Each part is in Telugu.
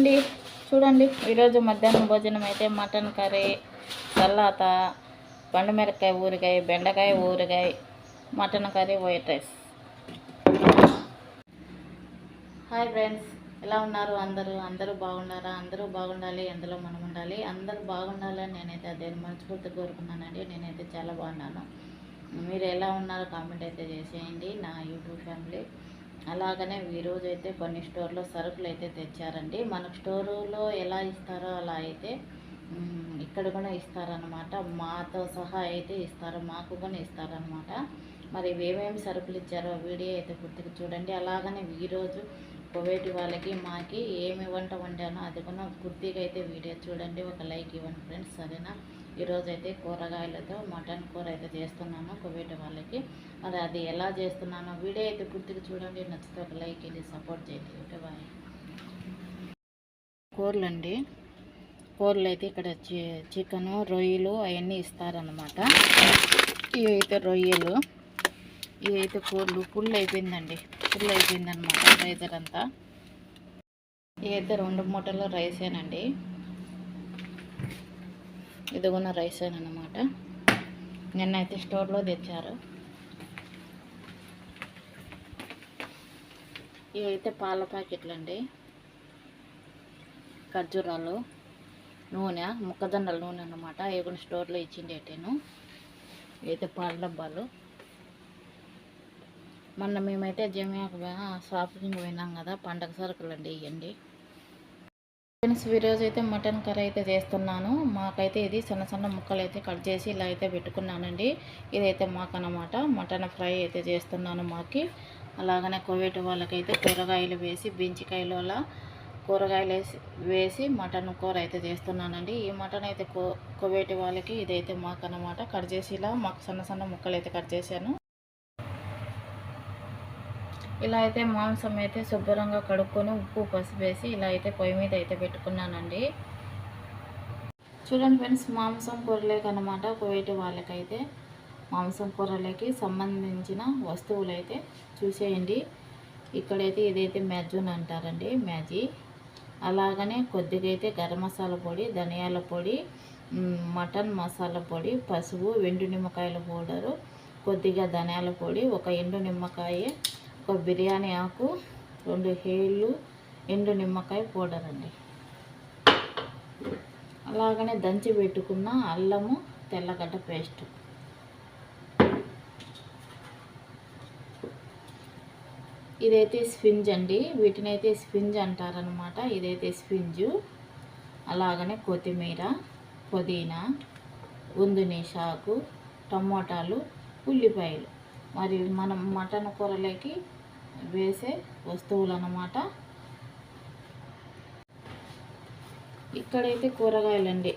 అండి, చూడండి ఈరోజు మధ్యాహ్నం భోజనం అయితే మటన్ కర్రీ, సల్లాత, పండుమిరపకాయ ఊరగాయ, బెండకాయ ఊరగాయ, mutton curry, white rice. Hi friends, ఎలా ఉన్నారు? అందరూ బాగున్నారా? అందరూ బాగుండాలి, అందులో మనం ఉండాలి. అందరూ బాగుండాలని నేనైతే అదే మనస్ఫూర్తి కోరుకున్నానండి. నేనైతే చాలా బాగున్నాను. మీరు ఎలా ఉన్నారో కామెంట్ అయితే చేసేయండి నా యూట్యూబ్ ఫ్యామిలీ. అలాగనే ఈరోజు అయితే కొన్ని స్టోర్లో సరుకులు అయితే తెచ్చారండి. మనకు స్టోరులో ఎలా ఇస్తారో అలా అయితే ఇక్కడ కూడా ఇస్తారనమాట. మాతో సహా అయితే ఇస్తారు, మాకు కూడా ఇస్తారనమాట. మరి ఏమేమి సరుకులు ఇచ్చారో వీడియో అయితే పూర్తిగా చూడండి. అలాగనే ఈరోజు కువైట్ వాళ్ళకి మాకి ఏమి వంట వండానో అది కూడా పూర్తిగా అయితే వీడియో చూడండి. ఒక లైక్ ఇవ్వండి ఫ్రెండ్స్, సరేనా? ఈరోజు అయితే కూరగాయలతో మటన్ కూర అయితే చేస్తున్నాను కువైట్ వాళ్ళకి. మరి అది ఎలా చేస్తున్నానో వీడియో అయితే పూర్తిగా చూడండి. నచ్చితే ఒక లైక్ ఇది సపోర్ట్ చేయండి. Okay, bye. కూరలు అండి, కూరలు అయితే ఇక్కడ చికెను, రొయ్యలు అవన్నీ ఇస్తారనమాట. ఇవి అయితే రొయ్యలు, ఇవి అయితే కూరలు ఫుల్ అయిపోయిందండి, ఫుల్ అయిపోయిందనమాట రైజర్ అంతా. ఇవి అయితే 2 మూటలు రైసేనండి, ఇదిగోన రైసేనమాట. నిన్నైతే స్టోర్లో తెచ్చారు. ఇవైతే పాల ప్యాకెట్లు అండి, ఖర్జూరాలు, నూనె, ముక్కజొన్నల నూనె అన్నమాట. ఇవి కూడా స్టోర్లో ఇచ్చిండేటేను. ఇవైతే పాల డబ్బాలు. మొన్న మేమైతే జమియాకు షాపింగ్ పోయినాం కదా, పండగ సరుకులు అండి ఇవ్వండి ఫ్రెండ్స్. ఈరోజు అయితే మటన్ కర్రీ అయితే చేస్తున్నాను. మాకైతే ఇది చిన్న చిన్న ముక్కలు అయితే కట్ చేసి ఇలా అయితే పెట్టుకున్నానండి. ఇదైతే మాకు అన్నమాట మటన్ ఫ్రై అయితే చేస్తున్నాను మాకి. అలాగనే కువైట్ వాళ్ళకైతే కూరగాయలు వేసి, బెంచికాయలు అలా కూరగాయలు వేసి మటన్ కూర అయితే చేస్తున్నానండి. ఈ మటన్ అయితే కువైట్ వాళ్ళకి, ఇదైతే మాకు అన్నమాట. కట్ చేసి ఇలా మాకు చిన్న చిన్న ముక్కలు అయితే కట్ చేశాను. ఇలా అయితే మాంసం అయితే శుభ్రంగా కడుక్కొని ఉప్పు పసుపు వేసి ఇలా అయితే పొయ్యి మీద అయితే పెట్టుకున్నానండి. చూడండి ఫ్రెండ్స్, మాంసం కూరలేక అన్నమాట కువైట్ వాళ్ళకైతే మాంసం కూరలకి సంబంధించిన వస్తువులు అయితే చూసేయండి. ఇక్కడైతే ఇదైతే మ్యాజూన్ అంటారండి, మ్యాజీ. అలాగనే కొద్దిగా అయితే గరం మసాలా పొడి, ధనియాల పొడి, మటన్ మసాలా పొడి, పసుపు, ఎండు నిమ్మకాయల పౌడరు, కొద్దిగా ధనియాల పొడి, ఒక ఎండు నిమ్మకాయ, ఒక బిర్యానీ ఆకు, 2 హేళ్ళు, ఎండు నిమ్మకాయ పౌడర్ అండి. అలాగనే దంచి పెట్టుకున్న అల్లము, తెల్లగడ్డ పేస్ట్. ఇదైతే స్పింజ్ అండి, వీటిని అయితే స్పింజ్ అంటారనమాట. ఇదైతే స్పింజు. అలాగనే కొత్తిమీర, పుదీనా, ఉందిని షాకు, టమోటాలు, ఉల్లిపాయలు. మరి మనం మటన్ కూరలోకి వేసే వస్తువులు అన్నమాట. ఇక్కడైతే కూరగాయలండి,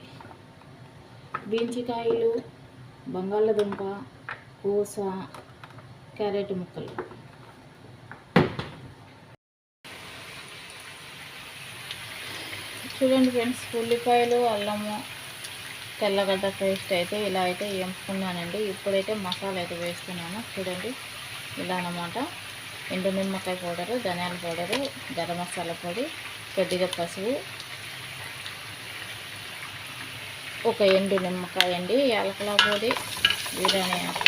బీంచికాయలు, బంగాళదుంప, పూస, క్యారెట్ ముక్కలు. చూడండి ఫ్రెండ్స్, ఉల్లిపాయలు, అల్లము, తెల్లగడ్డ పేస్ట్ అయితే ఇలా అయితే వేపుకున్నానండి. ఇప్పుడైతే మసాలా అయితే వేస్తున్నాను. చూడండి ఇలా అన్నమాట. ఎండు నిమ్మకాయ పౌడరు, ధనియాల పౌడరు, గరం మసాలా పొడి, కొద్దిగా పసుపు, ఒక ఎండు నిమ్మకాయ అండి, యాలకుల పొడి, బిర్యానీ ఆకు,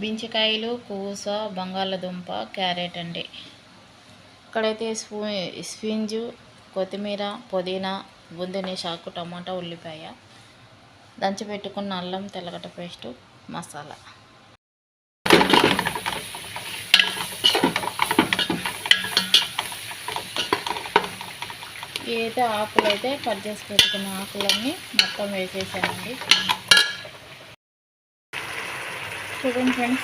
బీంచికాయలు, పూస, బంగాళదుంప, క్యారెట్ అండి. ఇక్కడైతే స్పింజు, కొత్తిమీర, పుదీనా, బుందిని షాకు, టమాటా, ఉల్లిపాయ, దంచి పెట్టుకున్న అల్లం, తెల్లగడ్డ పేస్టు, మసాలా. ఇవైతే ఆకులు అయితే కట్ చేసి పెట్టుకున్న ఆకులన్నీ మొత్తం వేసేసానండి. చూడండి ఫ్రెండ్స్,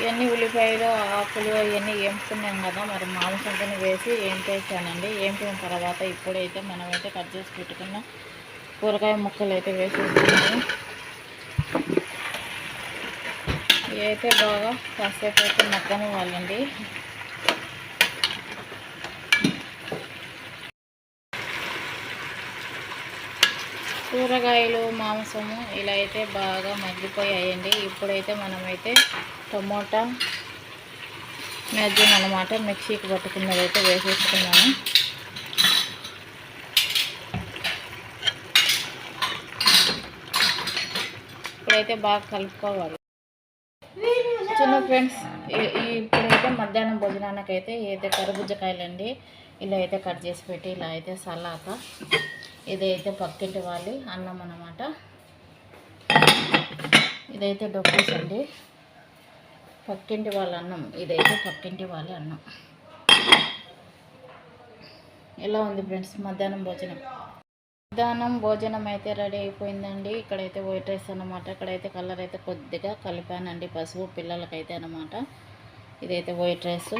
ఇవన్నీ ఉల్లిపాయలు, ఆకులు ఇవన్నీ వేపుకున్నాం కదా, మరి మాంసం కొని వేసి వేసానండి. వేపిన తర్వాత ఇప్పుడైతే మనమైతే కట్ చేసి పెట్టుకున్న కూరగాయ ముక్కలు అయితే వేసేస్తున్నాము. ఇవైతే బాగా కాసేపు అయితే మగ్గని వాళ్ళండి. కూరగాయలు, మాంసము ఇలా అయితే బాగా మగ్గిపోయాయండి. ఇప్పుడైతే మనమైతే టమోటా, మ్యాజిన్ అనమాట, మిక్సీకి పట్టుకున్నది అయితే వేసేసుకున్నాను. ఇప్పుడైతే బాగా కలుపుకోవాలి. చిన్న ఫ్రెండ్స్, ఇప్పుడైతే మధ్యాహ్నం భోజనానికి అయితే ఇదైతే కర్బూజకాయలండి, ఇలా అయితే కట్ చేసి పెట్టి ఇలా అయితే సలాత, ఇదైతే పక్కింటి వాళ్ళ అన్నం అన్నమాట. ఇదైతే డొక్కీస్ అండి, పక్కింటి వాళ్ళ అన్నం. ఇదైతే పక్కింటి వాళ్ళ అన్నం. ఎలా ఉంది ఫ్రెండ్స్ మధ్యాహ్నం భోజనం? మధ్యాహ్నం భోజనం అయితే రెడీ అయిపోయిందండి. ఇక్కడైతే వైట్ రైస్ అనమాట. ఇక్కడైతే కలర్ అయితే కొద్దిగా కలిపానండి, పసుపు పిల్లలకైతే అనమాట. ఇదైతే వైట్ రైస్.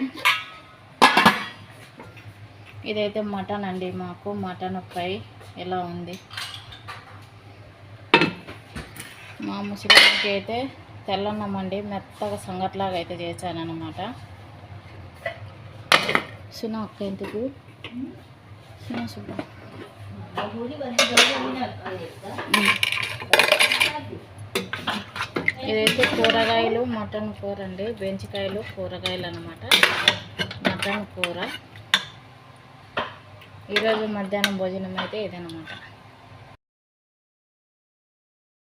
ఇదైతే మటన్ అండి, మాకు మటన్ ఫ్రై. ఎలా ఉంది? మా ముసలికి అయితే తెల్లన్నం అండి, మెత్తగా సంగట్లాగా అయితే చేశానమాట. సునా అక్క ఎందుకు సునా సుబ్బా ఇదైతే కూరగాయలు, మటన్ కూర అండి, బెంచికాయలు కూరగాయలు అన్నమాట. మటన్ కూర. ఈరోజు మధ్యాహ్నం భోజనం అయితే ఇదన్నమాట.